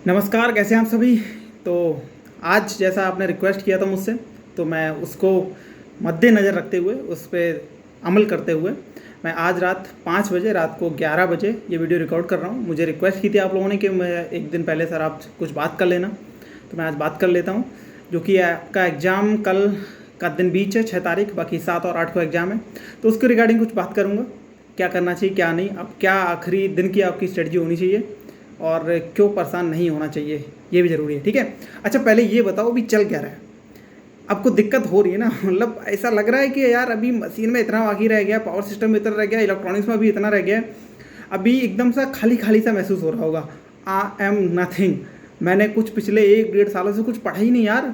नमस्कार, कैसे हैं आप सभी। तो आज जैसा आपने रिक्वेस्ट किया था मुझसे, तो मैं उसको मद्देनज़र रखते हुए उस पे अमल करते हुए मैं आज रात 5 बजे, रात को 11 बजे ये वीडियो रिकॉर्ड कर रहा हूँ। मुझे रिक्वेस्ट की थी आप लोगों ने कि मैं एक दिन पहले सर आप कुछ बात कर लेना, तो मैं आज बात कर लेता हूँ। जो कि आपका एग्ज़ाम कल का दिन बीच है, 6 तारीख, बाकी 7 और 8 को एग्ज़ाम है, तो उसके रिगार्डिंग कुछ बात करूँगा। क्या करना चाहिए, क्या नहीं, अब क्या आखिरी दिन की आपकी स्ट्रेटजी होनी चाहिए और क्यों परेशान नहीं होना चाहिए, ये भी ज़रूरी है। ठीक है, अच्छा पहले ये बताओ अभी चल क्या रहा है, आपको दिक्कत हो रही है ना। मतलब ऐसा लग रहा है कि यार अभी मशीन में इतना बाकी रह गया, पावर सिस्टम में इतना रह गया, इलेक्ट्रॉनिक्स में भी इतना रह गया, अभी एकदम सा खाली खाली सा महसूस हो रहा होगा। I am nothing. मैंने कुछ पिछले 1-1.5 सालों से कुछ पढ़ा ही नहीं यार।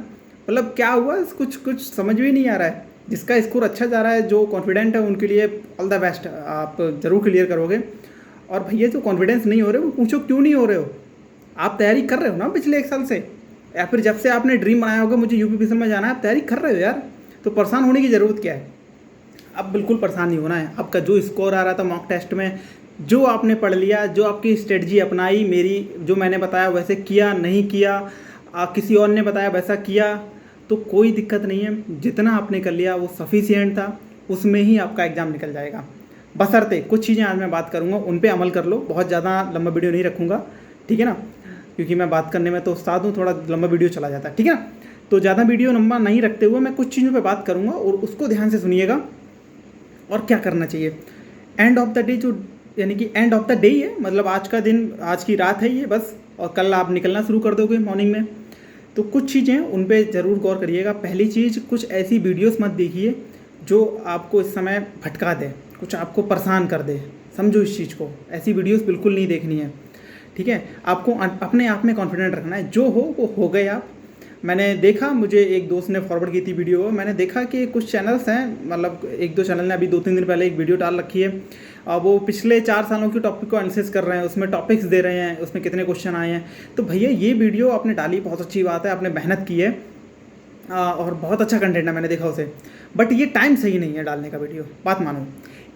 मतलब क्या हुआ, कुछ कुछ समझ भी नहीं आ रहा है। जिसका स्कोर अच्छा जा रहा है, जो कॉन्फिडेंट है, उनके लिए ऑल द बेस्ट, आप ज़रूर क्लियर करोगे। और भैया जो कॉन्फिडेंस नहीं हो रहे, वो पूछो क्यों नहीं हो रहे हो। आप तैयारी कर रहे हो ना पिछले 1 साल से, या फिर जब से आपने ड्रीम बनाया होगा मुझे यूपीपीसीएल में जाना है, आप तैयारी कर रहे हो यार। तो परेशान होने की ज़रूरत क्या है। अब बिल्कुल परेशान नहीं होना है। आपका जो स्कोर आ रहा था मॉक टेस्ट में, जो आपने पढ़ लिया, जो आपकी स्ट्रेटजी अपनाई, मेरी जो मैंने बताया वैसे किया, नहीं किया, किसी और ने बताया वैसा किया, तो कोई दिक्कत नहीं है। जितना आपने कर लिया वो सफिशिएंट था, उसमें ही आपका एग्ज़ाम निकल जाएगा। बशर्ते कुछ चीज़ें आज मैं बात करूँगा, उन पे अमल कर लो। बहुत ज़्यादा लंबा वीडियो नहीं रखूँगा, ठीक है ना, क्योंकि मैं बात करने में तो उस्ताद हूँ, थोड़ा लंबा वीडियो चला जाता है, ठीक है ना। तो ज़्यादा वीडियो लंबा नहीं रखते हुए मैं कुछ चीज़ों पे बात करूँगा और उसको ध्यान से सुनिएगा। और क्या करना चाहिए एंड ऑफ द डे, जो यानी कि एंड ऑफ द डे ही है, मतलब आज का दिन, आज की रात है ये बस, और कल आप निकलना शुरू कर दोगे मॉर्निंग में। तो कुछ चीज़ें उन पे ज़रूर गौर करिएगा। पहली चीज़, कुछ ऐसी वीडियोस मत देखिए जो आपको इस समय भटका दे, कुछ आपको परेशान कर दे। समझो इस चीज़ को, ऐसी वीडियोस बिल्कुल नहीं देखनी है, ठीक है। आपको अपने आप में कॉन्फिडेंट रखना है, जो हो वो हो गए आप। मैंने देखा, मुझे एक दोस्त ने फॉरवर्ड की थी वीडियो, मैंने देखा कि कुछ चैनल्स हैं, मतलब 1-2 चैनल ने अभी 2-3 दिन पहले एक वीडियो डाल रखी है। वो पिछले 4 सालों के टॉपिक को एनालिसिस कर रहे हैं, उसमें टॉपिक्स दे रहे हैं, उसमें कितने क्वेश्चन आए हैं। तो भैया ये वीडियो आपने डाली, बहुत अच्छी बात है, आपने मेहनत की है, और बहुत अच्छा कंटेंट है, मैंने देखा उसे। बट ये टाइम सही नहीं है डालने का वीडियो, बात मानो।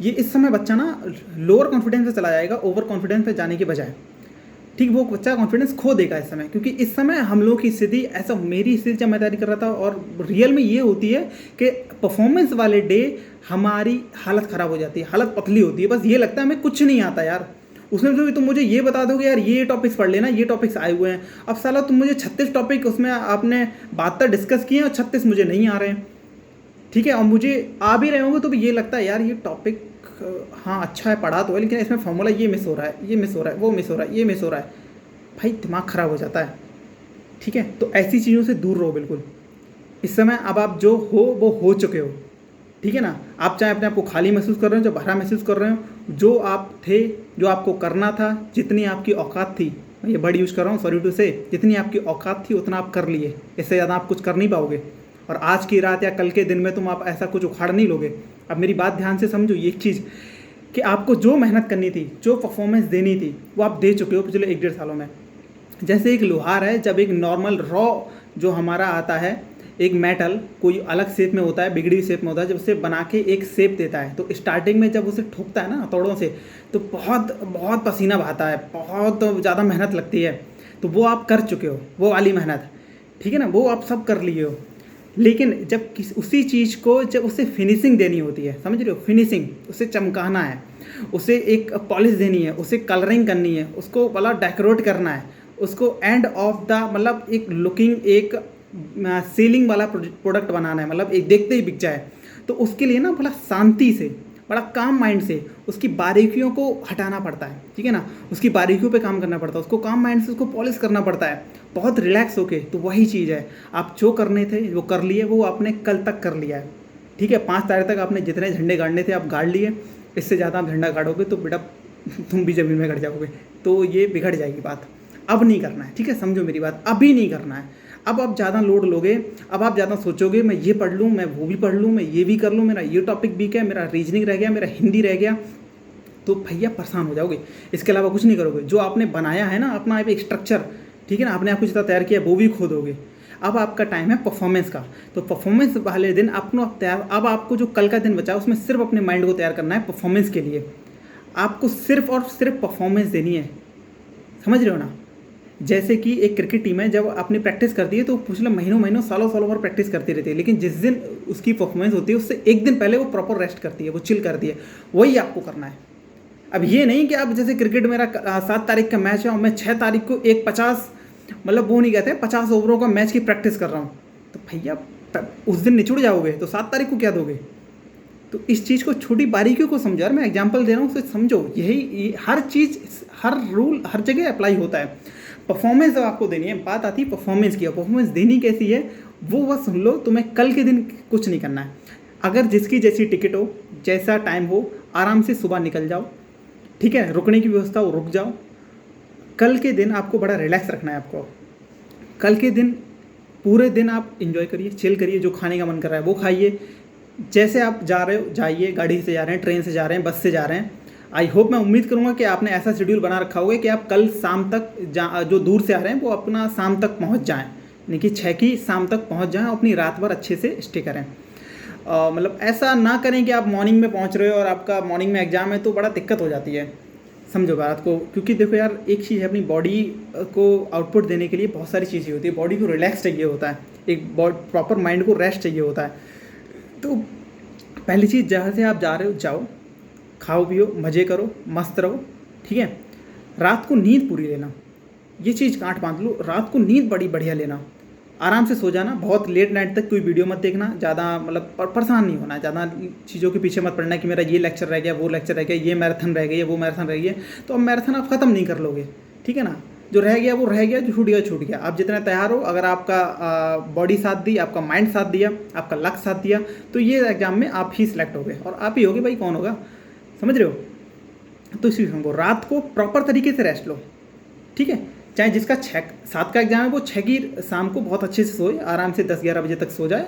ये इस समय बच्चा ना लोअर कॉन्फिडेंस पे चला जाएगा, ओवर कॉन्फिडेंस पे जाने के बजाय, ठीक, वो बच्चा कॉन्फिडेंस खो देगा इस समय। क्योंकि इस समय हम लोग की स्थिति, ऐसा मेरी स्थिति जब मैं तैयारी कर रहा था, और रियल में ये होती है कि परफॉर्मेंस वाले डे हमारी हालत ख़राब हो जाती है, हालत पतली होती है, बस ये लगता है हमें कुछ नहीं आता यार। उसमें जो तुम मुझे ये बता दोगे यार ये टॉपिक्स पढ़ लेना, ये टॉपिक्स आए हुए हैं, अब साला तुम मुझे 36 टॉपिक उसमें आपने 72 डिस्कस किए और 36 मुझे नहीं आ रहे हैं, ठीक है। और मुझे आ भी रहे होंगे तो भी ये लगता है यार ये टॉपिक हाँ अच्छा है, पढ़ा तो है, लेकिन इसमें फॉर्मूला ये मिस हो रहा है, ये मिस हो रहा है, वो मिस हो रहा है, ये मिस हो रहा है। भाई दिमाग ख़राब हो जाता है, ठीक है। तो ऐसी चीज़ों से दूर रहो बिल्कुल इस समय। अब आप जो हो वो हो चुके हो, ठीक है ना। आप चाहे अपने आप को खाली महसूस कर रहे हो, जो भरा महसूस कर रहे हो, जो आप थे, जो आपको करना था, जितनी आपकी औकात थी, मैं ये वर्ड यूज़ कर रहा हूँ, सॉरी टू से, जितनी आपकी औकात थी उतना आप कर लिए, इससे ज़्यादा आप कुछ कर नहीं पाओगे। और आज की रात या कल के दिन में तुम आप ऐसा कुछ उखाड़ नहीं लोगे। अब मेरी बात ध्यान से समझो ये चीज़, कि आपको जो मेहनत करनी थी, जो परफॉर्मेंस देनी थी, वो आप दे चुके हो पिछले 1-1.5 सालों में। जैसे एक लोहार है, जब एक नॉर्मल रॉ जो हमारा आता है, एक मेटल कोई अलग शेप में होता है, बिगड़ी शेप में होता है, जब उसे बना के एक शेप देता है, तो स्टार्टिंग में जब उसे ठोकता है ना हथौड़ों से, तो बहुत बहुत पसीना बहाता है, बहुत ज़्यादा मेहनत लगती है। तो वो आप कर चुके हो, वो वाली मेहनत, ठीक है ना, वो आप सब कर लिए हो। लेकिन जब उसी चीज़ को जब उसे फिनिशिंग देनी होती है, समझ रहे हो, फिनिशिंग, उसे चमकाना है, उसे एक पॉलिश देनी है, उसे कलरिंग करनी है, उसको मतलब डेकोरेट करना है, उसको एंड ऑफ द मतलब एक लुकिंग, एक सेलिंग वाला प्रोडक्ट बनाना है, मतलब एक देखते ही बिक जाए। तो उसके लिए ना बड़ा शांति से, बड़ा काम माइंड से उसकी बारीकियों को हटाना पड़ता है, ठीक है ना, उसकी बारीकियों पे काम करना पड़ता है, उसको काम माइंड से उसको पॉलिश करना पड़ता है, बहुत रिलैक्स होके। तो वही चीज़ है, आप जो करने थे वो कर लिए, वो आपने कल तक कर लिया है, ठीक है। 5 तारीख तक आपने जितने झंडे गाड़ने थे आप गाड़ लिए। इससे ज़्यादा आप झंडा गाड़ोगे तो बेटा तुम भी ज़मीन में गड़ जाओगे, तो ये बिगड़ जाएगी बात। अब नहीं करना है, ठीक है, समझो मेरी बात, अभी नहीं करना है। अब आप ज़्यादा लोड लोगे, अब आप ज़्यादा सोचोगे मैं ये पढ़ लूँ, मैं वो भी पढ़ लूँ, मैं ये भी कर लूँ, मेरा ये टॉपिक वीक है, मेरा रीजनिंग रह गया, मेरा हिंदी रह गया, तो भैया परेशान हो जाओगे। इसके अलावा कुछ नहीं करोगे। जो आपने बनाया है ना अपना एक स्ट्रक्चर, ठीक है ना, आपने आपको जितना तैयार किया वो भी खो दोगे। अब आपका टाइम है परफॉर्मेंस का, तो परफॉर्मेंस वाले दिन अपना तैयार, अब आपको जो कल का दिन बचा उसमें सिर्फ अपने माइंड को तैयार करना है परफॉर्मेंस के लिए। आपको सिर्फ और सिर्फ परफॉर्मेंस देनी है, समझ रहे हो ना। जैसे कि एक क्रिकेट टीम है, जब अपनी प्रैक्टिस करती है तो पिछले महीनों महीनों सालों सालों भर प्रैक्टिस करती रहती है, लेकिन जिस दिन उसकी परफॉर्मेंस होती है उससे एक दिन पहले वो प्रॉपर रेस्ट करती है, वो चिल करती है। वही आपको करना है। अब ये नहीं कि आप जैसे क्रिकेट मेरा 7 तारीख का मैच है और मैं 6 तारीख को एक 50 मतलब वो नहीं कहते 50 ओवरों का मैच की प्रैक्टिस कर रहा हूँ, तो भैया उस दिन निचुड़ जाओगे, तो 7 तारीख को क्या दोगे? तो इस चीज़ को, छोटी बारीकियों को समझो यार, मैं एग्जांपल दे रहा हूँ, उसे समझो। यही हर चीज़, हर रूल हर जगह अप्लाई होता है। परफॉर्मेंस जब आपको देनी है, बात आती है परफॉर्मेंस की। परफॉर्मेंस देनी कैसी है वो बस सुन लो। तुम्हें कल के दिन कुछ नहीं करना है। अगर जिसकी जैसी टिकट हो, जैसा टाइम हो, आराम से सुबह निकल जाओ, ठीक है। रुकने की व्यवस्था हो, रुक जाओ। कल के दिन आपको बड़ा रिलैक्स रखना है। आपको कल के दिन पूरे दिन आप इंजॉय करिए, चिल करिए, जो खाने का मन कर रहा है वो खाइए। जैसे आप जा रहे हो जाइए, गाड़ी से जा रहे हैं, ट्रेन से जा रहे हैं, बस से जा रहे हैं। आई होप, मैं उम्मीद करूंगा कि आपने ऐसा शेड्यूल बना रखा होगा कि आप कल शाम तक जो दूर से आ रहे हैं वो अपना शाम तक पहुंच जाएं, यानी कि 6 की शाम तक पहुंच जाएं और अपनी रात भर अच्छे से स्टे करें। मतलब ऐसा ना करें कि आप मॉर्निंग में पहुंच रहे हो और आपका मॉर्निंग में एग्जाम है, तो बड़ा दिक्कत हो जाती है। समझो बात को, क्योंकि देखो यार, एक चीज़ है, अपनी बॉडी को आउटपुट देने के लिए बहुत सारी चीज़ें होती है। बॉडी को रिलैक्स चाहिए होता है, एक प्रॉपर माइंड को रेस्ट चाहिए होता है। तो पहली चीज़, जहाँ से आप जा रहे हो जाओ, खाओ पियो, मज़े करो, मस्त रहो, ठीक है। रात को नींद पूरी लेना, ये चीज़ गांठ बांध लो। रात को नींद बड़ी बढ़िया लेना, आराम से सो जाना। बहुत लेट नाइट तक कोई वीडियो मत देखना, ज़्यादा मतलब परेशान नहीं होना, ज़्यादा चीज़ों के पीछे मत पड़ना कि मेरा ये लेक्चर रह गया, वो लेक्चर रह गया, ये मैराथन रह गई, वो मैराथन रह गई। तो अब मैराथन आप ख़त्म नहीं कर लोगे, ठीक है ना। जो रह गया वो रह गया, जो छूट गया छूट गया। आप जितना तैयार हो, अगर आपका बॉडी साथ दी, आपका माइंड साथ दिया, आपका लक साथ दिया, तो ये एग्जाम में आप ही सिलेक्ट हो गए। और आप ही होगे भाई, कौन होगा, समझ रहे हो। तो इसी को रात को प्रॉपर तरीके से रेस्ट लो, ठीक है। चाहे जिसका 6-7 का एग्जाम है वो 6 की शाम को बहुत अच्छे से सोए, आराम से 10-11 बजे तक सो जाए,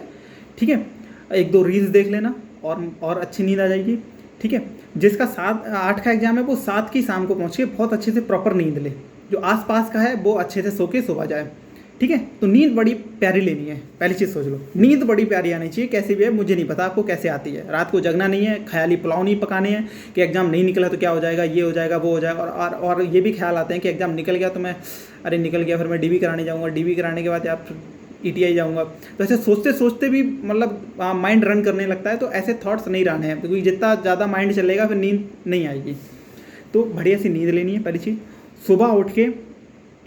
ठीक है। 1-2 रील्स देख लेना और अच्छी नींद आ जाएगी, ठीक है। जिसका 7-8 का एग्जाम है वो 7 की शाम को पहुँच के बहुत अच्छे से प्रॉपर नींद ले। जो आसपास का है वो अच्छे से सो के सुबह जाए, ठीक है। तो नींद बड़ी प्यारी लेनी है, पहली चीज़ सोच लो। नींद बड़ी प्यारी आनी चाहिए, कैसी भी है मुझे नहीं पता आपको कैसे आती है। रात को जगना नहीं है, ख्याली पुलाव नहीं पकाने हैं कि एग्जाम नहीं निकला तो क्या हो जाएगा, ये हो जाएगा, वो हो जाएगा। और ये भी ख्याल आते हैं कि एग्जाम निकल गया तो मैं, अरे निकल गया, फिर मैं डीबी कराने जाऊँगा, डीबी कराने के बाद आप ईटीआई जाऊँगा। तो ऐसे सोचते सोचते भी मतलब माइंड रन करने लगता है। तो ऐसे थॉट्स नहीं रहने हैं, क्योंकि जितना ज़्यादा माइंड चलेगा फिर नींद नहीं आएगी। तो बढ़िया सी नींद लेनी है पहली चीज़। सुबह उठ के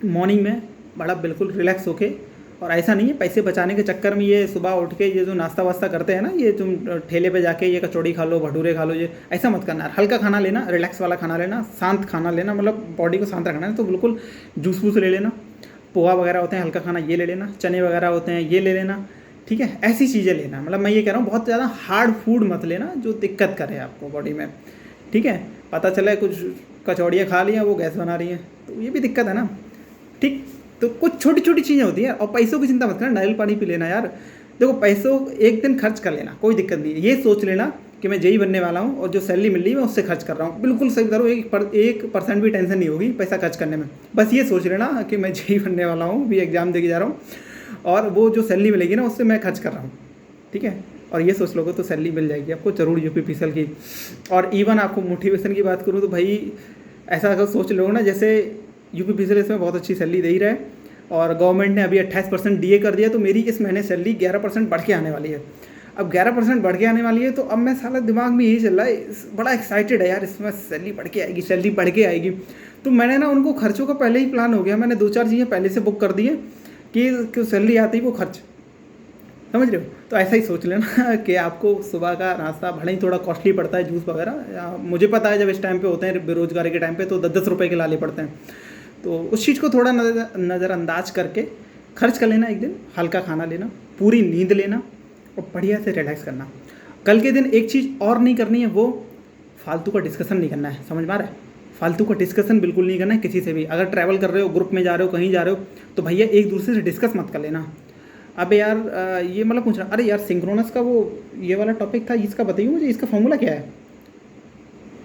मॉर्निंग में बड़ा बिल्कुल रिलैक्स होके, और ऐसा नहीं है पैसे बचाने के चक्कर में ये सुबह उठ के ये जो नाश्ता वास्ता करते हैं ना, ये तुम ठेले पे जाके ये कचौड़ी खा लो, भटूरे खा लो, ये ऐसा मत करना। हल्का खाना लेना, रिलैक्स वाला खाना लेना, शांत खाना लेना, मतलब बॉडी को शांत रखना है। तो बिल्कुल जूस वूस ले लेना, पोहा वगैरह होते हैं, हल्का खाना ये ले लेना, चने वगैरह होते हैं ये ले लेना, ठीक है। ऐसी चीज़ें लेना, मतलब मैं ये कह रहा हूँ बहुत ज़्यादा हार्ड फूड मत लेना जो दिक्कत करे आपको बॉडी में, ठीक है। पता चला कुछ कचौड़ियाँ खा लिया, वो गैस बना रही है, तो ये भी दिक्कत है ना, ठीक। तो कुछ छोटी छोटी चीज़ें होती हैं। और पैसों की चिंता मत करना, नारियल पानी पी लेना यार। देखो, पैसों एक दिन खर्च कर लेना, कोई दिक्कत नहीं है। ये सोच लेना कि मैं जेई बनने वाला हूँ और जो सैलरी मिल रही है मैं उससे खर्च कर रहा हूँ, बिल्कुल सही करो। 1% भी टेंशन नहीं होगी पैसा खर्च करने में। बस ये सोच लेना कि मैं जेई बनने वाला हूँ, भी एग्जाम देके जा रहा हूँ, और वो जो सैलरी मिलेगी ना उससे मैं खर्च कर रहा हूँ, ठीक है। और ये सोच लोगे तो सैलरी मिल जाएगी आपको जरूर यूपीपीसीएल की। और इवन आपको मोटिवेशन की बात करूँ तो भाई ऐसा अगर सोच लोगे ना, जैसे यूपीपीसीएल इसमें बहुत अच्छी सैलरी दे ही रहा है, और गवर्नमेंट ने अभी 28% डीए कर दिया, तो मेरी इस महीने सैलरी 11% बढ़ के आने वाली है। अब 11% बढ़ के आने वाली है, तो अब मैं साला दिमाग में यही चल रहा है, बड़ा एक्साइटेड है यार, इसमें सैलरी बढ़ के आएगी, सैलरी बढ़ के आएगी। तो मैंने ना उनको खर्चों का पहले ही प्लान हो गया, मैंने 2-4 चीज़ें पहले से बुक कर दी है कि सैलरी आती ही वो खर्च, समझ रहे हो। तो ऐसा ही सोच लेना कि आपको सुबह का नाश्ता भले ही थोड़ा कॉस्टली पड़ता है, जूस वगैरह, मुझे पता है जब इस टाइम पे होते हैं बेरोजगारी के टाइम पे तो 10-10 रुपये के लाले पड़ते हैं। तो उस चीज़ को थोड़ा नज़रअंदाज करके खर्च कर लेना। एक दिन हल्का खाना लेना, पूरी नींद लेना और बढ़िया से रिलैक्स करना। कल के दिन एक चीज़ और नहीं करनी है, वो फालतू का डिस्कशन नहीं करना है, समझ में आ रहा है। फालतू का डिस्कशन बिल्कुल नहीं करना है किसी से भी। अगर ट्रैवल कर रहे हो, ग्रुप में जा रहे हो, कहीं जा रहे हो, तो भैया एक दूसरे से डिस्कस मत कर लेना। अब यार ये मतलब पूछ रहा, अरे यार सिंक्रोनस का वो ये वाला टॉपिक था, इसका बताइए मुझे, इसका फॉर्मूला क्या है।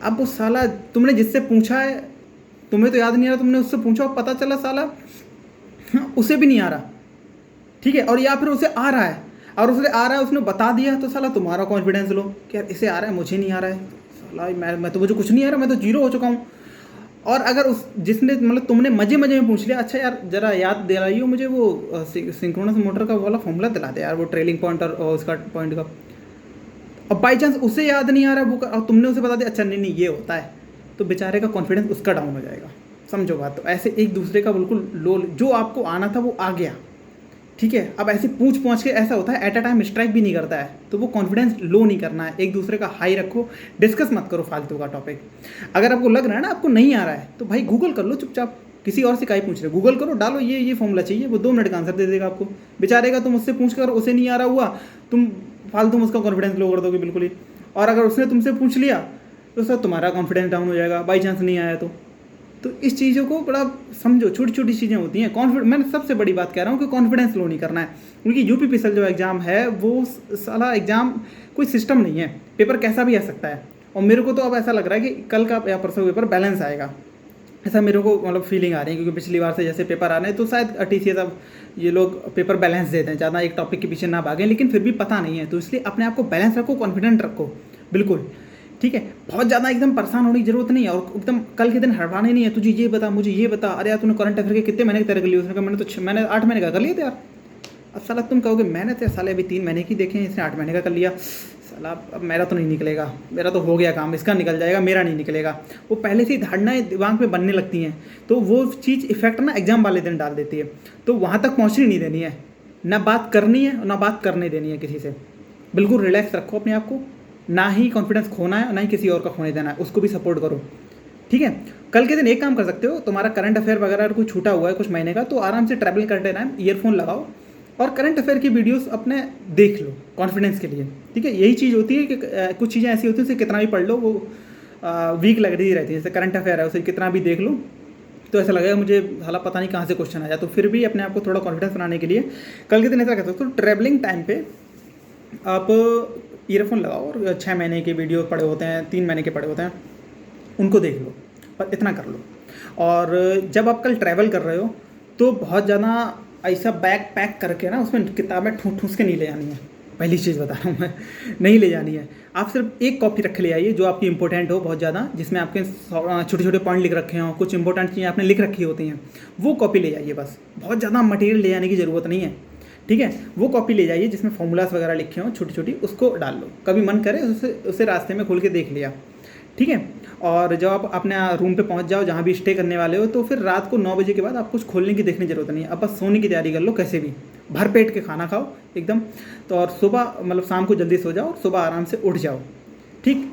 अब वो साला तुमने जिससे पूछा है, तुम्हें तो याद नहीं आ रहा, तुमने उससे पूछा और पता चला साला उसे भी नहीं आ रहा, ठीक है। और या फिर उसे आ रहा है, और उसे आ रहा है उसने बता दिया, तो साला तुम्हारा कॉन्फिडेंस लो कि यार इसे आ रहा है, मुझे नहीं आ रहा है, साला मैं तो मुझे कुछ नहीं आ रहा, मैं तो जीरो हो चुका हूँ। और अगर उस जिसने मतलब तुमने मजे मजे में पूछ लिया, अच्छा यार जरा याद दिलाइए मुझे वो सिंक्रोनस मोटर का वाला फॉर्मूला दिला दे यार, वो ट्रेलिंग पॉइंट और उसका पॉइंट का, अब बाई चांस उसे याद नहीं आ रहा है वो और तुमने उसे बता दिया अच्छा नहीं नहीं ये होता है, तो बेचारे का कॉन्फिडेंस उसका डाउन हो जाएगा। समझो बात। तो ऐसे एक दूसरे का बिल्कुल लो, जो आपको आना था वो आ गया, ठीक है। अब ऐसे पूछ के ऐसा होता है एट अ टाइम स्ट्राइक भी नहीं करता है, तो वो कॉन्फिडेंस लो नहीं करना है, एक दूसरे का हाई रखो, डिस्कस मत करो फालतू का टॉपिक। अगर आपको लग रहा है ना आपको नहीं आ रहा है तो भाई गूगल कर लो चुपचाप, किसी और से काहे पूछ रहे, गूगल करो, डालो ये फॉर्मूला चाहिए, वो 2 मिनट का आंसर दे देगा आपको। बेचारे का तुम उससे पूछ कर उसे नहीं आ रहा हुआ, तुम फालतू में उसका कॉन्फिडेंस लो कर दोगे बिल्कुल ही। और अगर उसने तुमसे पूछ लिया तो सर तुम्हारा कॉन्फिडेंस डाउन हो जाएगा बाई चांस नहीं आया तो इस चीज़ों को बड़ा समझो, छोटी छोटी चीज़ें होती हैं। मैंने सबसे बड़ी बात कह रहा हूँ कि कॉन्फिडेंस लो नहीं करना है, क्योंकि यूपीपीएसएल जो एग्ज़ाम है वो साला एग्ज़ाम कोई सिस्टम नहीं है, पेपर कैसा भी आ सकता है। और मेरे को तो अब ऐसा लग रहा है कि कल का या परसों पेपर बैलेंस आएगा, ऐसा मेरे को मतलब फीलिंग आ रही है, क्योंकि पिछली बार से जैसे पेपर आ रहे हैं तो शायद टीसीएस अब ये लोग पेपर बैलेंस देते हैं, ज़्यादा एक टॉपिक के पीछे ना भागें, लेकिन फिर भी पता नहीं है, तो इसलिए अपने आप को बैलेंस रखो, कॉन्फिडेंट रखो बिल्कुल, ठीक है। बहुत ज़्यादा एकदम परेशान होने की जरूरत नहीं है, और एकदम कल के दिन हड़बड़ाने नहीं है, तुझे ये बता मुझे ये बता, अरे यार तूने करंट अफेयर के कितने महीने तैयारी कर लिया, उसने कहा मैंने 8 महीने का कर लिया था यार। अब साला तुम कहोगे मैंने तो साले अभी 3 महीने की देखे हैं, इसने 8 महीने का कर लिया, साला अब मेरा तो नहीं निकलेगा, मेरा तो हो गया काम, इसका निकल जाएगा मेरा नहीं निकलेगा। वो पहले से ही धारणाएं दिमाग में बनने लगती हैं, तो वो चीज़ इफेक्ट ना एग्जाम वाले दिन डाल देती है, तो वहाँ तक पहुँचनी नहीं देनी है, ना बात करनी है ना बात करने देनी है किसी से। बिल्कुल रिलैक्स रखो अपने आप को, ना ही कॉन्फिडेंस खोना है ना ही किसी और का खोने देना है, उसको भी सपोर्ट करो, ठीक है। कल के दिन एक काम कर सकते हो, तुम्हारा करंट अफेयर वगैरह अगर कोई छूटा हुआ है कुछ महीने का, तो आराम से ट्रैवल करते टाइम ईयरफोन लगाओ और करंट अफेयर की वीडियोस अपने देख लो कॉन्फिडेंस के लिए, ठीक है। यही चीज़ होती है कि कुछ चीज़ें ऐसी होती हैं उसे कितना भी पढ़ लो वो वीक लग रही रहती है, जैसे करंट अफेयर है उसे कितना भी देख लो तो ऐसा लगेगा मुझे हालांकि पता नहीं कहाँ से क्वेश्चन आया। तो फिर भी अपने आप को थोड़ा कॉन्फिडेंस बनाने के लिए कल के दिन ऐसा कर सकते हो, तो ट्रैवलिंग टाइम पे आप ईयरफोन लगाओ और 6 महीने के वीडियो पड़े होते हैं, 3 महीने के पड़े होते हैं, उनको देख लो, पर इतना कर लो। और जब आप कल ट्रैवल कर रहे हो तो बहुत ज़्यादा ऐसा बैग पैक करके ना उसमें किताबें ठूस के नहीं ले जानी है, पहली चीज़ बता रहा हूँ मैं, नहीं ले जानी है। आप सिर्फ एक कॉपी रख के ले आइए जो आपकी इंपॉर्टेंट हो बहुत ज़्यादा, जिसमें आपके छोटे छोटे पॉइंट लिख रखे हों, कुछ इंपॉर्टेंट चीज़ें आपने लिख रखी होती हैं, वो कॉपी ले जाइए बस, बहुत ज़्यादा मटेरियल ले जाने की ज़रूरत नहीं है, ठीक है। वो कॉपी ले जाइए जिसमें फॉर्मूलाज वगैरह लिखे हों छोटी छोटी, उसको डाल लो, कभी मन करे उसे रास्ते में खोल के देख लिया, ठीक है। और जब आप अपने रूम पे पहुंच जाओ जहाँ भी स्टे करने वाले हो, तो फिर रात को 9 बजे के बाद आप कुछ खोलने की देखने की जरूरत नहीं है, अब बस सोने की तैयारी कर लो, कैसे भी भर पेट के खाना खाओ एकदम, तो और सुबह मतलब शाम को जल्दी सो जाओ और सुबह आराम से उठ जाओ, ठीक।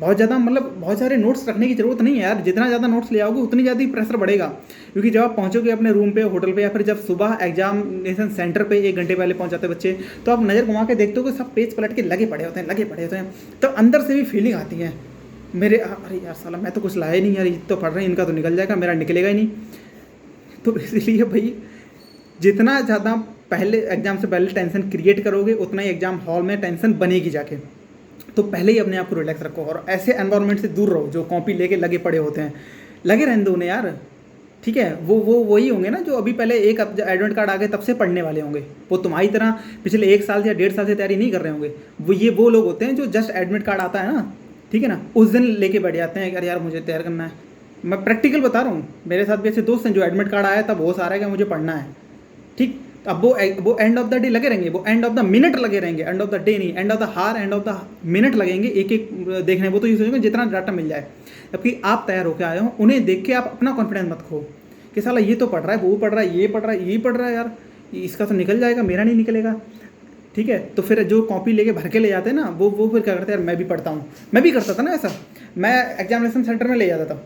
बहुत ज़्यादा मतलब बहुत सारे नोट्स रखने की ज़रूरत नहीं है यार, जितना ज़्यादा नोट्स ले आओगे उतनी ज़्यादा ही प्रेशर बढ़ेगा, क्योंकि जब आप पहुँचोगे अपने रूम पे होटल पे, या फिर जब सुबह एग्जामिनेशन सेंटर पे 1 घंटे पहले पहुँच जाते बच्चे, तो आप नज़र घुमा के देखते हो कि सब पेज पलट के लगे पड़े होते हैं, तो अंदर से भी फीलिंग आती है मेरे, अरे यार साला मैं तो कुछ लाया नहीं यार, ये तो पढ़ रहे हैं इनका तो निकल जाएगा, मेरा निकलेगा ही नहीं। तो इसीलिए भाई जितना ज़्यादा पहले एग्ज़ाम से पहले टेंशन क्रिएट करोगे उतना ही एग्ज़ाम हॉल में टेंशन बनेगी जाके, तो पहले ही अपने आप को रिलैक्स रखो और ऐसे एनवायरनमेंट से दूर रहो जो कॉपी लेके लगे पड़े होते हैं, लगे रहने दो उन्हें यार, ठीक है। वो वही होंगे ना जो अभी पहले एक एडमिट कार्ड आ गए तब से पढ़ने वाले होंगे, वो तुम्हारी तरह पिछले 1 साल या 1.5 साल से तैयारी नहीं कर रहे होंगे, वो लोग होते हैं जो जस्ट एडमिट कार्ड आता है ना, ठीक है ना, उस दिन लेके बैठ जाते हैं यार मुझे तैयार करना है। मैं प्रैक्टिकल बता रहा हूँ, मेरे साथ भी ऐसे दोस्त हैं जो एडमिट कार्ड आया तब वो सारा है कि मुझे पढ़ना है, ठीक। अब वो एंड ऑफ द डे लगे रहेंगे, वो एंड ऑफ द मिनट लगे रहेंगे, एंड ऑफ द डे नहीं, एंड ऑफ द हार, एंड ऑफ द मिनट लगेंगे एक एक देखने, वो तो ये सोचेंगे जितना डाटा मिल जाए, जबकि आप तैयार होकर आए हो, उन्हें देख के आप अपना कॉन्फिडेंस मत खो कि साला ये तो पढ़ रहा है, वो पढ़ रहा है, ये पढ़ रहा है, ये पढ़ रहा है यार, इसका तो निकल जाएगा मेरा नहीं निकलेगा, ठीक है। तो फिर जो कॉपी लेके भर के ले जाते हैं ना, वो फिर क्या करते हैं यार, मैं भी पढ़ता हूँ, मैं भी करता था ना ऐसा, मैं एग्जामिनेशन सेंटर में ले जाता था,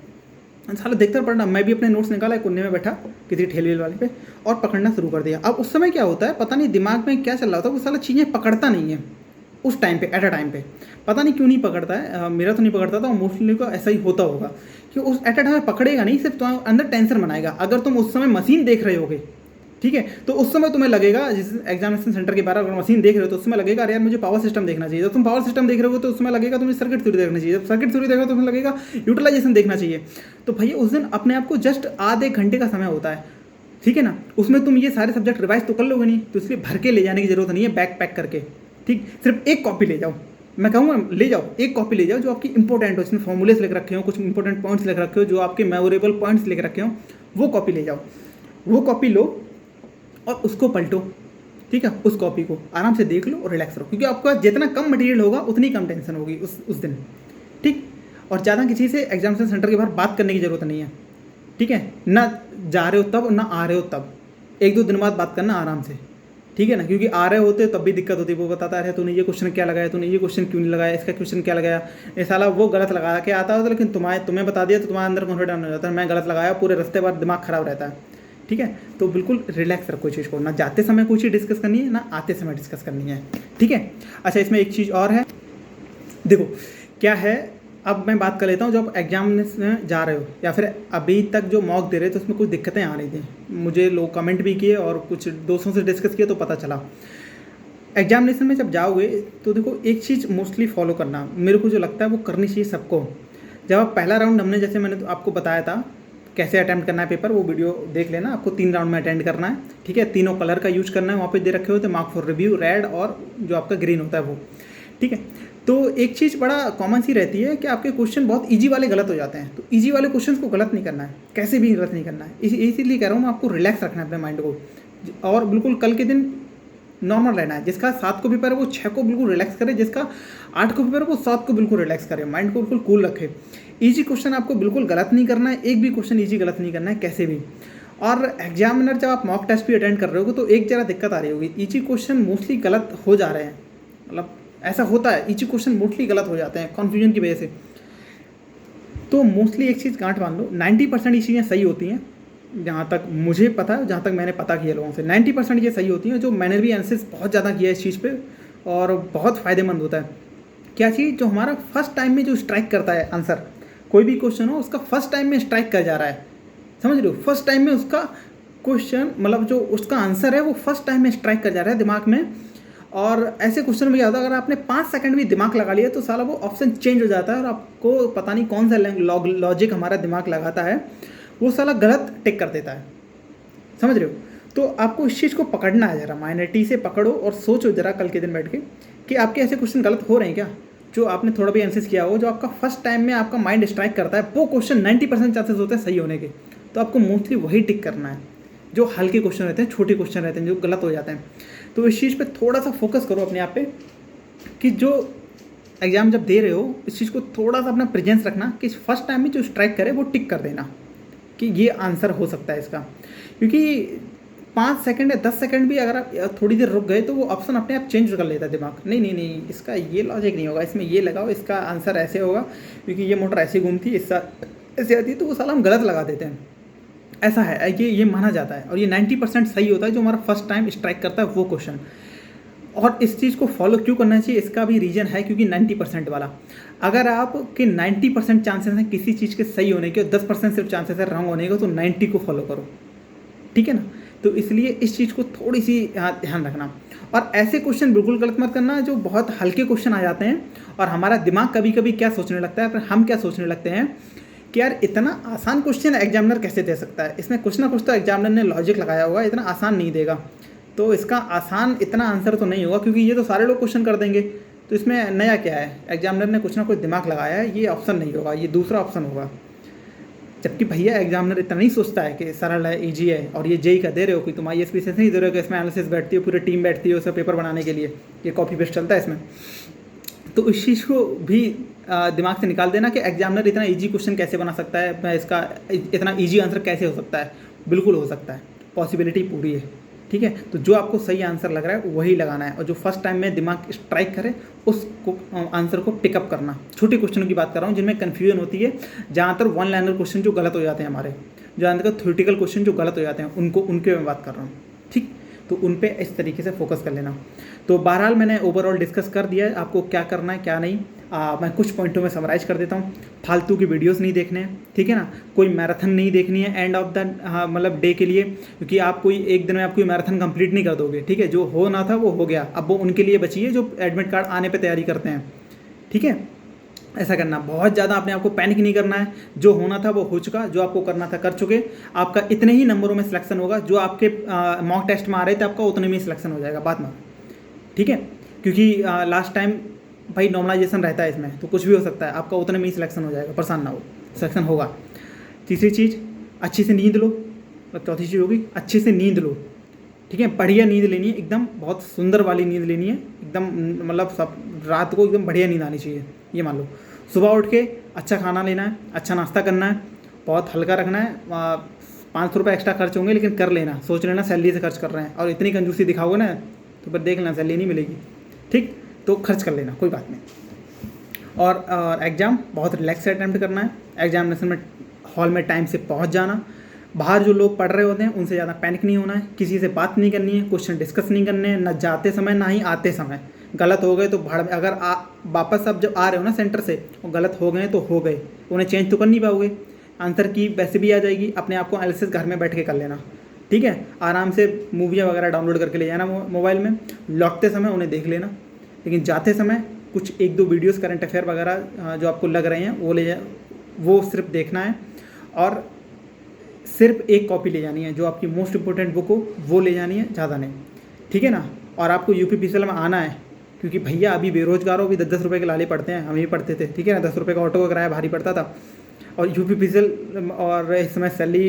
साला देखता पढ़ना, मैं भी अपने नोट्स निकाला, कोने में बैठा किसी ठेले वाले पे और पकड़ना शुरू कर दिया। अब उस समय क्या होता है पता नहीं दिमाग में क्या चल रहा होता है, वो साला चीज़ें पकड़ता नहीं है उस टाइम पे, एट अ टाइम पे, पता नहीं क्यों नहीं पकड़ता है, मेरा तो नहीं पकड़ता था, मोस्टली को ऐसा ही होता होगा कि उस एट अ टाइम पकड़ेगा नहीं, सिर्फ तो अंदर टेंशन बनाएगा। अगर तुम उस समय मशीन देख रहे होगे, ठीक है, तो उस समय तुम्हें लगेगा, जिस एग्जामिनेशन सेंटर के बाहर अगर मशीन देख रहे हो तो उसमें लगेगा अरे यार मुझे पावर सिस्टम देखना चाहिए, जब तुम पावर सिस्टम देख रहे हो तो उसमें लगेगा तुम्हें सर्किट थ्योरी देखना चाहिए, जब सर्किट थ्योरी देख रहे हो तो उसमें लगेगा यूटिलाइजेशन देखना चाहिए। तो भैया उस दिन अपने आप को जस्ट आधे घंटे का समय होता है, ठीक है ना, उसमें तुम ये सारे सब्जेक्ट रिवाइज तो कर लोगे नहीं, तो इसलिए भर के ले जाने की जरूरत नहीं है बैग पैक करके, ठीक। सिर्फ एक कॉपी ले जाओ, मैं कहूँगा ले जाओ, एक कॉपी ले जाओ जो आपकी इंपॉर्टेंट हो, इसमें फॉर्मूलेस लिख रखे हो, कुछ इंपॉर्टेंट पॉइंट्स लिख रखे हो, जो आपके मेमोरेबल पॉइंट्स लिख रखे हो, वो कॉपी ले जाओ, वो कॉपी लो और उसको पलटो, ठीक है। उस कॉपी को आराम से देख लो और रिलैक्स रहो, क्योंकि आपका जितना कम मटेरियल होगा उतनी कम टेंशन होगी उस दिन, ठीक। और ज़्यादा किसी से एग्जामिनेशन सेंटर के बाहर बात करने की ज़रूरत नहीं है, ठीक है। ना जा रहे हो तब, ना आ रहे हो तब, 1-2 दिन बाद बात करना आराम से, ठीक है ना। क्योंकि आ रहे होते तब भी दिक्कत होती है, वो बताता है तूने ये क्वेश्चन क्या लगाया, तूने ये क्वेश्चन क्यों नहीं लगाया, इसका क्वेश्चन क्या लगाया, ये साला वो गलत लगा के आता होता, लेकिन तुम्हें बता दिया तो तुम्हारे अंदर कॉन्फिडेंस हो जाता है, मैं गलत लगाया, पूरे रास्ते बाद दिमाग खराब रहता है, ठीक है। तो बिल्कुल रिलैक्स रखो चीज़ को, ना जाते समय कोई चीज़ डिस्कस करनी है, ना आते समय डिस्कस करनी है, ठीक है। अच्छा, इसमें एक चीज़ और है, देखो क्या है, अब मैं बात कर लेता हूँ, जब एग्जाम में जा रहे हो या फिर अभी तक जो मॉक दे रहे थे उसमें कुछ दिक्कतें आ रही थी, मुझे लोग कमेंट भी किए और कुछ दोस्तों से डिस्कस किया तो पता चला। एग्जामिनेशन में जब जाओगे तो देखो एक चीज़ मोस्टली फॉलो करना, मेरे को जो लगता है वो करनी चाहिए सबको। जब आप पहला राउंड, हमने जैसे मैंने तो आपको बताया था कैसे अटैम्प्ट करना है पेपर, वो वीडियो देख लेना, आपको 3 राउंड में अटेंड करना है, ठीक है। तीनों कलर का यूज करना है, वहाँ पे दे रखे होते मार्क फॉर रिव्यू, रेड और जो आपका ग्रीन होता है वो, ठीक है। तो एक चीज़ बड़ा कॉमन सी रहती है कि आपके क्वेश्चन बहुत इजी वाले गलत हो जाते हैं, तो इजी वाले क्वेश्चन को गलत नहीं करना है, कैसे भी गलत नहीं करना है, इसीलिए कह रहा हूँ मैं, आपको रिलैक्स रखना है अपने माइंड को, और बिल्कुल कल के दिन नॉर्मल रहना है। जिसका 7 को पेपर है वो 6 को बिल्कुल रिलैक्स करे, जिसका 8 को पेपर है वो 7 को बिल्कुल रिलैक्स करे, माइंड को बिल्कुल कूल रखे। ईजी क्वेश्चन आपको बिल्कुल गलत नहीं करना है, एक भी क्वेश्चन ईजी गलत नहीं करना है कैसे भी। और एग्जामिनर जब आप मॉक टेस्ट भी अटेंड कर रहे होगे तो एक जरा दिक्कत आ रही होगी, ईजी क्वेश्चन मोस्टली गलत हो जा रहे हैं, मतलब ऐसा होता है, ईजी क्वेश्चन मोस्टली गलत हो जाते हैं कन्फ्यूजन की वजह से। तो मोस्टली एक चीज़ गांठ बांध लो, 90% ये चीज़ें सही होती हैं, जहाँ तक मुझे पता है, जहाँ तक मैंने पता किया लोगों से, 90% ये सही होती हैं, जो मैंने भी एनालिसिस बहुत ज़्यादा किया है इस चीज़ पे, और बहुत फ़ायदेमंद होता है। क्या चीज़, जो हमारा फर्स्ट टाइम में जो स्ट्राइक करता है आंसर, कोई भी क्वेश्चन हो उसका फर्स्ट टाइम में स्ट्राइक कर जा रहा है, समझ रहे हो, फर्स्ट टाइम में उसका क्वेश्चन, मतलब जो उसका आंसर है वो फर्स्ट टाइम में स्ट्राइक कर जा रहा है दिमाग में। और ऐसे क्वेश्चन में याद, अगर आपने 5 सेकंड भी दिमाग लगा लिया तो साला वो ऑप्शन चेंज हो जाता है, और आपको पता नहीं कौन सा लॉजिक हमारा दिमाग लगाता है, वो साला गलत टिक कर देता है, समझ रहे हो। तो आपको इस चीज़ को पकड़ना है, ज़रा माइनरिटी से पकड़ो और सोचो ज़रा कल के दिन बैठ के कि आपके ऐसे क्वेश्चन गलत हो रहे हैं क्या, जो आपने थोड़ा भी एनालिसिस किया हो, जो आपका फर्स्ट टाइम में आपका माइंड स्ट्राइक करता है, वो क्वेश्चन 90% चांसेस होते हैं सही होने के, तो आपको मोस्टली वही टिक करना है। जो हल्के क्वेश्चन रहते हैं, छोटे क्वेश्चन रहते हैं, जो गलत हो जाते हैं, तो इस चीज़ पे थोड़ा सा फोकस करो अपने आप पे, कि जो एग्ज़ाम जब दे रहे हो इस चीज़ को थोड़ा सा अपना प्रेजेंस रखना, कि फर्स्ट टाइम में जो स्ट्राइक करे वो टिक कर देना कि ये आंसर हो सकता है इसका। क्योंकि 5 सेकंड या 10 सेकंड भी अगर आप थोड़ी देर रुक गए तो वो ऑप्शन अपने आप चेंज कर लेता है दिमाग, नहीं नहीं नहीं, इसका ये लॉजिक नहीं होगा, इसमें ये लगाओ, इसका आंसर ऐसे होगा, क्योंकि ये मोटर ऐसी घूमती है, इसका ऐसे आती है, तो वो साला हम गलत लगा देते हैं। ऐसा है, ये माना जाता है, और ये 90% सही होता है जो हमारा फर्स्ट टाइम स्ट्राइक करता है वो क्वेश्चन। और इस चीज़ को फॉलो क्यों करना चाहिए, इसका भी रीज़न है, क्योंकि 90% वाला, अगर आपके 90% चांसेस हैं किसी चीज़ के सही होने के और 10% सिर्फ चांसेस है रॉन्ग होने के, तो 90 को फॉलो करो, ठीक है ना। तो इसलिए इस चीज़ को थोड़ी सी ध्यान रखना, और ऐसे क्वेश्चन बिल्कुल गलत मत करना जो बहुत हल्के क्वेश्चन आ जाते हैं, और हमारा दिमाग कभी कभी क्या सोचने लगता है, फिर हम क्या सोचने लगते हैं कि यार इतना आसान क्वेश्चन एग्जामिनर कैसे दे सकता है, इसमें कुछ ना कुछ तो एग्जामिनर ने लॉजिक लगाया होगा, इतना आसान नहीं देगा, तो इसका आसान इतना आंसर तो नहीं होगा, क्योंकि ये तो सारे लोग क्वेश्चन कर देंगे, तो इसमें नया क्या है, एग्जामिनर ने कुछ ना कुछ दिमाग लगाया है, ये ऑप्शन नहीं होगा, ये दूसरा ऑप्शन होगा। जबकि भैया एग्जामिनर इतना नहीं सोचता है कि सरल है, ईजी है, और ये जेई का दे रहे हो, कोई तुम ISPCS नहीं दे रहे हो कि इसमें एनालिसिस बैठती है, पूरी टीम बैठती है उसका पेपर बनाने के लिए, ये कॉपी पेस्ट चलता है इसमें। तो इस चीज़ को भी दिमाग से निकाल देना कि एग्जामिनर इतना इजी क्वेश्चन कैसे बना सकता है, मैं इसका इतना इजी आंसर कैसे हो सकता है, बिल्कुल हो सकता है, पॉसिबिलिटी पूरी है, ठीक है। तो जो आपको सही आंसर लग रहा है वही लगाना है, और जो फर्स्ट टाइम में दिमाग स्ट्राइक करे उसको आंसर को पिकअप करना। छोटे क्वेश्चनों की बात कर रहा हूँ जिनमें कन्फ्यूजन होती है, जहाँ तक 1 लाइनर क्वेश्चन जो गलत हो जाते हैं हमारे, जहाँ तक थ्योरेटिकल क्वेश्चन जो गलत हो जाते हैं उनके मैं बात कर रहा हूँ, ठीक। तो उन पे इस तरीके से फोकस कर लेना। तो बहरहाल मैंने ओवरऑल डिस्कस कर दिया है आपको क्या करना है क्या नहीं। मैं कुछ पॉइंटों में समराइज कर देता हूँ। फालतू की वीडियोस नहीं देखने हैं, ठीक है ना। कोई मैराथन नहीं देखनी है एंड ऑफ द मतलब डे के लिए, क्योंकि आप कोई एक दिन में आप कोई मैराथन कंप्लीट नहीं कर दोगे, ठीक है। जो होना था वो हो गया, अब वो उनके लिए बची है जो एडमिट कार्ड आने पे तैयारी करते हैं, ठीक है। ऐसा करना, बहुत ज़्यादा अपने आपको पैनिक नहीं करना है। जो होना था वो हो चुका, जो आपको करना था कर चुके। आपका इतने ही नंबरों में सिलेक्शन होगा, जो आपके मॉक टेस्ट में आ रहे थे आपका उतने में ही सिलेक्शन हो जाएगा बाद में, ठीक है। क्योंकि लास्ट टाइम भाई नॉर्मलाइजेशन रहता है इसमें, तो कुछ भी हो सकता है, आपका उतने में ही सिलेक्शन हो जाएगा, परेशान ना हो, सिलेक्शन होगा। तीसरी चीज़, अच्छी से नींद लो। चौथी चीज़ होगी, अच्छे से नींद लो, ठीक है, बढ़िया नींद लेनी है, एकदम बहुत सुंदर वाली नींद लेनी है, एकदम मतलब सब रात को एकदम बढ़िया नींद आनी चाहिए, ये मान लो। सुबह उठ के अच्छा खाना लेना है, अच्छा नाश्ता करना है, बहुत हल्का रखना है। 500 रुपये एक्स्ट्रा खर्च होंगे, लेकिन कर लेना, सोच लेना सैलरी से खर्च कर रहे हैं, और इतनी कंजूसी दिखाओगे ना तो फिर देख लेना सैलरी नहीं मिलेगी, ठीक, तो खर्च कर लेना, कोई बात नहीं। और एग्ज़ाम बहुत रिलैक्स से अटैम्प्ट करना है, एग्जामिनेशन में हॉल में टाइम से पहुंच जाना। बाहर जो लोग पढ़ रहे होते हैं उनसे ज़्यादा पैनिक नहीं होना है, किसी से बात नहीं करनी है, क्वेश्चन डिस्कस नहीं करने हैं, न जाते समय ना ही आते समय। गलत हो गए तो भाड़ में, अगर वापस अब जब आ रहे हो ना सेंटर से और गलत हो गए तो हो गए, उन्हें चेंज तो कर नहीं पाओगे, आंसर की वैसे भी आ जाएगी, अपने आप को एनालिसिस घर में बैठ के कर लेना, ठीक है। आराम से मूवियाँ वगैरह डाउनलोड करके ले जाना मोबाइल में, लौटते समय उन्हें देख लेना, लेकिन जाते समय कुछ 1-2 वीडियोस करंट अफेयर वगैरह जो आपको लग रहे हैं वो सिर्फ देखना है, और सिर्फ एक कॉपी ले जानी है, जो आपकी मोस्ट इंपॉर्टेंट बुक हो वो ले जानी है, ज़्यादा नहीं, ठीक है ना। और आपको यूपीपीसीएल में आना है, क्योंकि भैया अभी बेरोजगार हो, अभी 10-10 रुपये के लाले पड़ते हैं, हम ही पढ़ते थे, ठीक है ना, 10 रुपये का ऑटो का किराया भारी पड़ता था। और यूपीपीसीएल और इस समय सैलरी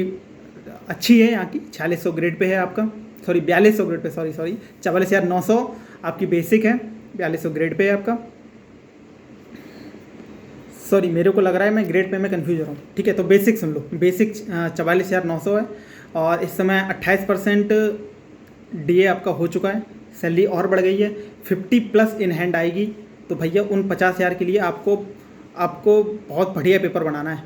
अच्छी है यहाँ की, 4600 ग्रेड पे है आपका, सॉरी 4200 ग्रेड पे, सॉरी 44,900 आपकी बेसिक है, 4200 ग्रेड पे है आपका। सॉरी मेरे को लग रहा है मैं ग्रेड पे में कन्फ्यूज हो रहा हूँ, ठीक है। तो बेसिक सुन लो, बेसिक 44,900 है, और इस समय 28% डीए आपका हो चुका है, सैलरी और बढ़ गई है, 50+ इन हैंड आएगी। तो भैया उन 50,000 के लिए आपको बहुत बढ़िया पेपर बनाना है,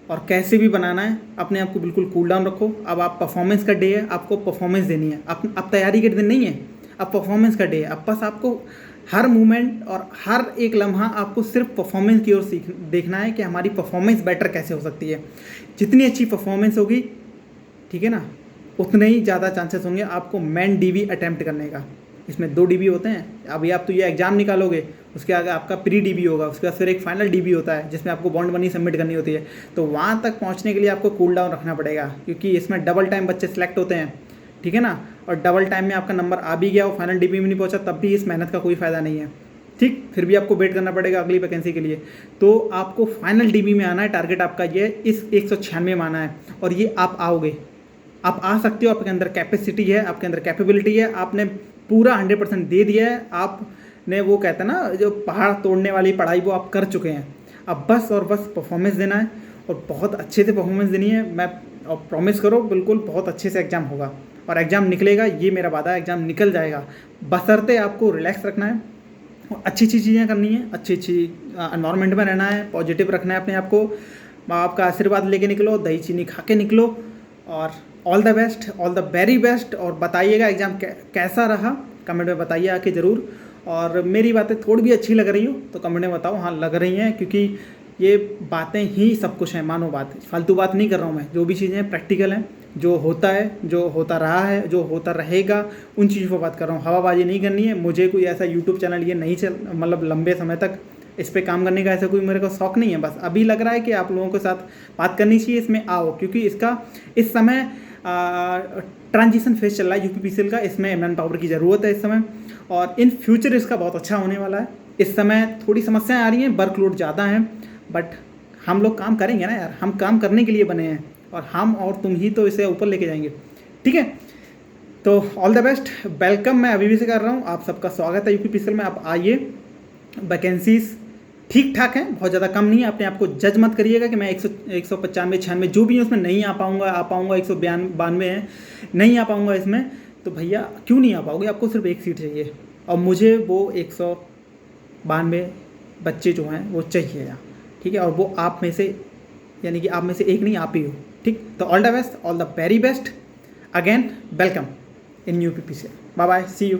और कैसे भी बनाना है, अपने आप को बिल्कुल कूल डाउन रखो। अब आप परफॉर्मेंस का डे है, आपको परफॉर्मेंस देनी है, अब तैयारी के दिन नहीं है, अब परफॉर्मेंस का डे है। अब बस आपको हर मोमेंट और हर एक लम्हा आपको सिर्फ परफॉर्मेंस की ओर देखना है कि हमारी परफॉर्मेंस बेटर कैसे हो सकती है। जितनी अच्छी परफॉर्मेंस होगी, ठीक है ना, उतने ही ज़्यादा चांसेस होंगे आपको मेन डीबी अटैम्प्ट करने का। इसमें 2 डीबी होते हैं, अभी आप तो ये एग्ज़ाम निकालोगे, उसके आगे आपका प्री डीबी होगा, उसके बाद फिर एक फाइनल डीबी होता है जिसमें आपको बॉन्ड मनी सबमिट करनी होती है। तो वहाँ तक पहुँचने के लिए आपको कूल डाउन रखना पड़ेगा, क्योंकि इसमें डबल टाइम बच्चे सेलेक्ट होते हैं, ठीक है ना। और डबल टाइम में आपका नंबर आ भी गया, वो फाइनल डीबी में नहीं पहुंचा, तब भी इस मेहनत का कोई फ़ायदा नहीं है, ठीक। फिर भी आपको वेट करना पड़ेगा अगली वैकेंसी के लिए। तो आपको फाइनल डीबी में आना है, टारगेट आपका ये इस 196 में आना है, और ये आप आओगे, आप आ सकते हो, आपके अंदर कैपेसिटी है, आपके अंदर कैपेबिलिटी है, आपने पूरा 100% दे दिया है, आपने वो कहते हैं ना जो पहाड़ तोड़ने वाली पढ़ाई वो आप कर चुके हैं। अब बस और बस परफॉर्मेंस देना है, और बहुत अच्छे से परफॉर्मेंस देनी है। मैं और प्रॉमिस करो बिल्कुल बहुत अच्छे से एग्ज़ाम होगा, और एग्ज़ाम निकलेगा, ये मेरा वादा है, एग्ज़ाम निकल जाएगा। बशर्ते आपको रिलैक्स रखना है, और अच्छी चीज़ें करनी है, अच्छी एनवायरनमेंट में रहना है, पॉजिटिव रखना है अपने आप को, माँ बाप का आशीर्वाद लेके निकलो, दही चीनी खा के निकलो, और all the best, all the very best. और बताइएगा एग्ज़ाम कैसा रहा, कमेंट में बताइए आके ज़रूर। और मेरी बातें थोड़ी भी अच्छी लग रही हो तो कमेंट में बताओ, हाँ लग रही हैं, क्योंकि ये बातें ही सब कुछ है, मानो बात, फालतू बात नहीं कर रहा हूँ मैं। जो भी चीज़ें प्रैक्टिकल हैं, जो होता है, जो होता रहा है, जो होता रहेगा, उन चीज़ों पर बात कर रहा हूँ। हवाबाजी नहीं करनी है। मुझे कोई ऐसा यूट्यूब चैनल ये नहीं मतलब लंबे समय तक इस पर काम करने का ऐसा कोई मेरे को शौक़ नहीं है। बस अभी लग रहा है कि आप लोगों के साथ बात करनी चाहिए, इसमें आओ, क्योंकि इसका इस समय ट्रांजिशन फेज चल रहा है यूपीपीसीएल का, इसमें मैन पावर की ज़रूरत है इस समय, और इन फ्यूचर इसका बहुत अच्छा होने वाला है। इस समय थोड़ी समस्याएं आ रही हैं, वर्कलोड ज़्यादा हैं, बट हम लोग काम करेंगे ना यार, हम काम करने के लिए बने हैं, और हम और तुम ही तो इसे ऊपर लेके जाएंगे, ठीक है। तो ऑल द बेस्ट, वेलकम मैं अभी भी से कर रहा हूँ, आप सबका स्वागत है यूपीपीसीएल में। आप आइए, वैकेंसीज ठीक ठाक है, बहुत ज़्यादा कम नहीं है। अपने आप को जज मत करिएगा कि मैं 195, 96 जो भी है उसमें नहीं आ पाऊँगा, 192 है, नहीं आ पाऊँगा इसमें। तो भैया क्यों नहीं आ पाओगे, आपको सिर्फ एक सीट चाहिए, और मुझे वो 192 बच्चे जो हैं वो चाहिए यहाँ, ठीक है। और वो आप में से, यानी कि आप में से एक नहीं, आप ही हो, ठीक। तो all the best, all the very best, again welcome in UPPCL. Bye bye, see you.